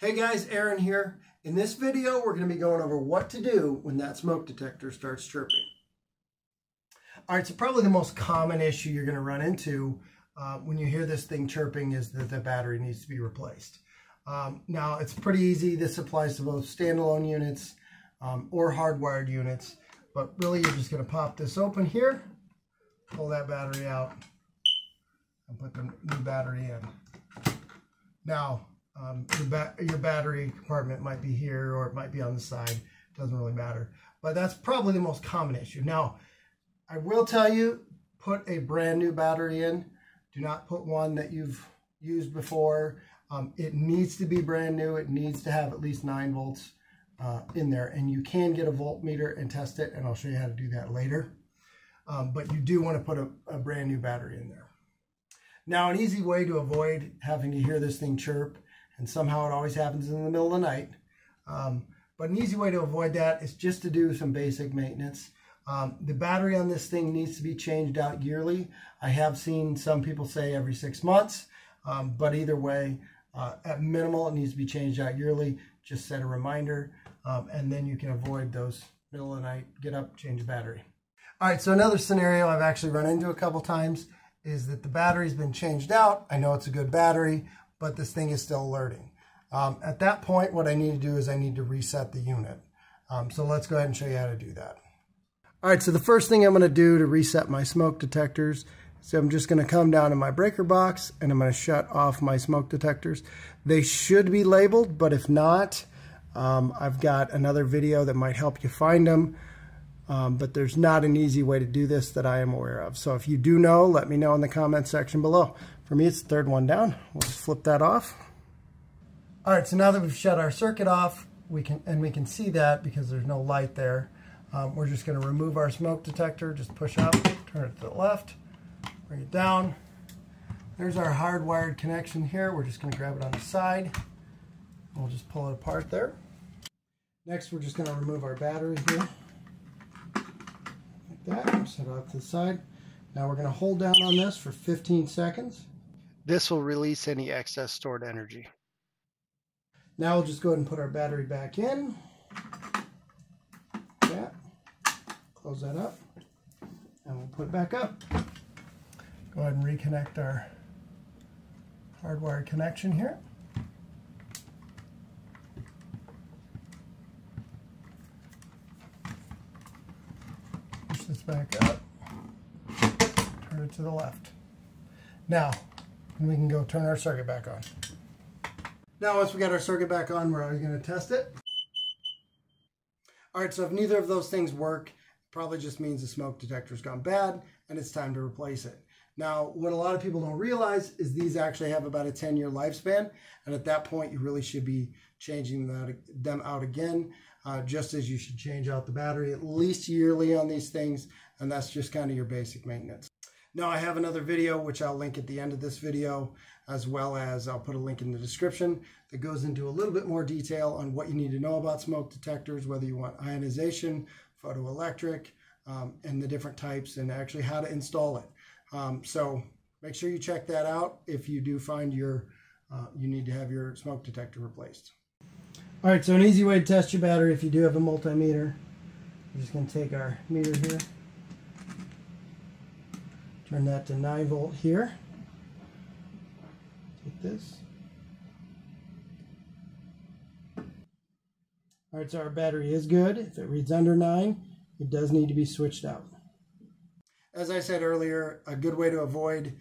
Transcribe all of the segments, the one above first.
Hey guys, Aaron here. In this video, we're going to be going over what to do when that smoke detector starts chirping. All right, so probably the most common issue you're going to run into when you hear this thing chirping is that the battery needs to be replaced. Now, it's pretty easy. This applies to both standalone units or hardwired units, but really you're just going to pop this open here, pull that battery out, and put the new battery in. Now, your battery compartment might be here or it might be on the side. It doesn't really matter. But that's probably the most common issue. Now, I will tell you, put a brand new battery in. Do not put one that you've used before. It needs to be brand new. It needs to have at least 9 volts in there. And you can get a voltmeter and test it, and I'll show you how to do that later. But you do want to put a brand new battery in there. Now, an easy way to avoid having to hear this thing chirp, and somehow it always happens in the middle of the night. But an easy way to avoid that is just to do some basic maintenance. The battery on this thing needs to be changed out yearly. I have seen some people say every 6 months, but either way, at minimal, it needs to be changed out yearly. Just set a reminder, and then you can avoid those middle of the night, get up, change the battery. All right, so another scenario I've actually run into a couple times is that the battery's been changed out. I know it's a good battery, but this thing is still alerting. At that point, what I need to do is I need to reset the unit. So let's go ahead and show you how to do that. All right, so the first thing I'm going to do to reset my smoke detectors, so I'm just going to come down to my breaker box and I'm going to shut off my smoke detectors. They should be labeled, but if not, I've got another video that might help you find them. But there's not an easy way to do this that I am aware of. So if you do know, let me know in the comment section below. For me, it's the third one down. We'll just flip that off. All right, so now that we've shut our circuit off, we can see that because there's no light there. We're just going to remove our smoke detector. Just push up, turn it to the left, bring it down. There's our hardwired connection here. We're just going to grab it on the side. We'll just pull it apart there. Next, we're just going to remove our battery here. Like that, set it off to the side. Now we're going to hold down on this for 15 seconds. This will release any excess stored energy. Now we'll just go ahead and put our battery back in. Yeah. Close that up. And we'll put it back up. Go ahead and reconnect our hardwired connection here. Push this back up. Turn it to the left. Now, we can go turn our circuit back on. Now, once we got our circuit back on, we're already going to test it. All right, so if neither of those things work, it probably just means the smoke detector's gone bad and it's time to replace it. Now, what a lot of people don't realize is these actually have about a 10-year lifespan, and at that point, you really should be changing them out again, just as you should change out the battery at least yearly on these things, and that's just kind of your basic maintenance. Now, I have another video, which I'll link at the end of this video, as well as I'll put a link in the description that goes into a little bit more detail on what you need to know about smoke detectors, whether you want ionization, photoelectric, and the different types, and actually how to install it. So make sure you check that out if you do find you need to have your smoke detector replaced. All right, so an easy way to test your battery if you do have a multimeter, we're just going to take our meter here, turn that to 9 volt here. Take this. All right, so our battery is good. If it reads under 9, it does need to be switched out. As I said earlier, a good way to avoid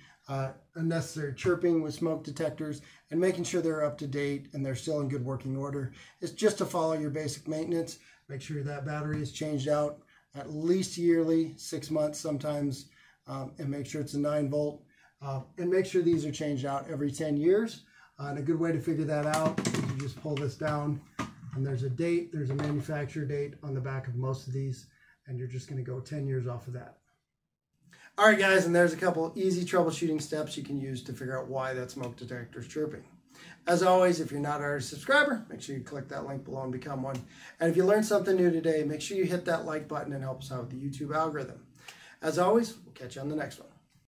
unnecessary chirping with smoke detectors and making sure they're up to date and they're still in good working order is just to follow your basic maintenance. Make sure that battery is changed out at least yearly, 6 months sometimes, and make sure it's a 9 volt. And make sure these are changed out every 10 years. And a good way to figure that out is you just pull this down and there's a date, there's a manufacturer date on the back of most of these, and you're just going to go 10 years off of that. All right, guys, and there's a couple easy troubleshooting steps you can use to figure out why that smoke detector is chirping. As always, if you're not already a subscriber, make sure you click that link below and become one. And if you learned something new today, make sure you hit that like button and help us out with the YouTube algorithm. As always, we'll catch you on the next one.